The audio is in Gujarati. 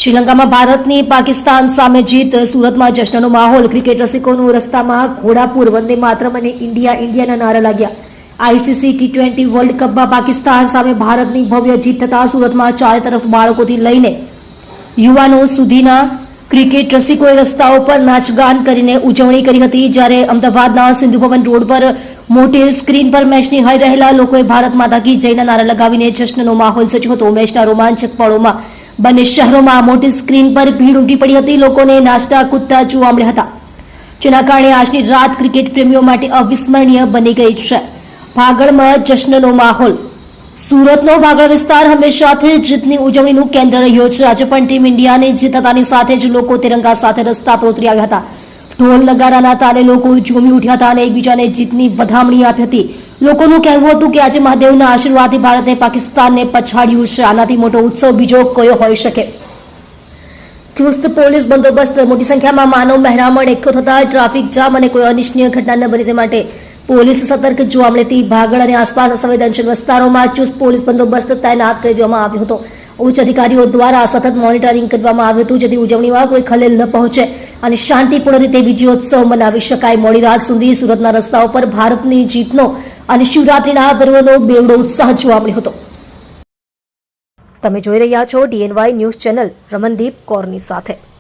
શ્રીલંકામાં ભારતની પાકિસ્તાન સામે જીત, સુરતમાં જશ્નનો માહોલ, ક્રિકેટ રસિકોનું રસ્તામાં ઘોડાપુર, વંદે માતરમ અને ઇન્ડિયાના નારા લાગ્યા. આઈસીસી T20 વર્લ્ડ કપમાં પાકિસ્તાન સામે ભારતની ભવ્ય જીત થતા સુરતમાં ચારે તરફ બાળકોથી લઈને યુવાનો સુધીના ક્રિકેટ રસિકોએ રસ્તાઓ પર નાચગાન કરીને ઉજવણી કરી હતી. જ્યારે અમદાવાદના સિંધુ ભવન રોડ પર મોટી સ્ક્રીન પર મેચ નિહાળી રહેલા લોકોએ ભારત માતા કી જયના નારા લગાવીને જશ્નનો માહોલ સર્જ્યો હતો. મેચના રોમાંચક પળોમાં બંને શહેરોમાં મોટી સ્ક્રીન પર ભીડ ઉમટી પડી હતી. લોકોને નાચતા કૂદતા જોવા મળ્યા હતા, જેના કારણે આજની રાત ક્રિકેટ પ્રેમીઓ માટે અવિસ્મરણીય બની ગઈ છે. ભાગળમાં જશ્નનો માહોલ. સુરતનો ભાગળ વિસ્તાર હંમેશાથી જીતની ઉજવણીનું કેન્દ્ર રહ્યો છે. આજે પણ ટીમ ઇન્ડિયાની જીત થતાની સાથે જ લોકો તિરંગા સાથે રસ્તા પર ઉતરી આવ્યા હતા. ઢોલ નગારાના તાલે લોકો ઝૂમી ઉઠ્યા હતા અને એકબીજાને જીતની વધામણી આપી હતી. લોકોનું કહેવું હતું કે આજે મહાદેવના આશીર્વાદથી ભારતે પાકિસ્તાનને પછાડ્યું છે. આનાથી મોટો ઉત્સવ બીજો કયો હોઈ શકે. ચુસ્ત પોલીસ બંદોબસ્ત, મોટી સંખ્યામાં માનવ મહેરામણ એકઠો થતા ટ્રાફિક જામ અને કોઈ અનિચ્છનીય ઘટના ન બને તે માટે પોલીસ સતર્ક જોવા મળી હતી. ભાગળ અને આસપાસ સંવેદનશીલ વિસ્તારોમાં ચુસ્ત પોલીસ બંદોબસ્ત તૈનાત કરી દેવામાં આવ્યો હતો. ઉચ્ચ અધિકારીઓ દ્વારા સતત મોનિટરિંગ કરવામાં આવ્યું હતું, જેથી ઉજવણીમાં કોઈ ખલેલ ન પહોંચે અને શાંતિપૂર્ણ રીતે વિજયોત્સવ મનાવી શકાય. મોડી રાત સુધી સુરતના રસ્તાઓ પર ભારતની જીતનો અને શિવરાત્રીના પર્વનો બેવડો ઉત્સાહ જોવા મળ્યો હતો. તમે જોઈ રહ્યા છો DNY ન્યૂઝ ચેનલ રમનદીપ કૌરની સાથે.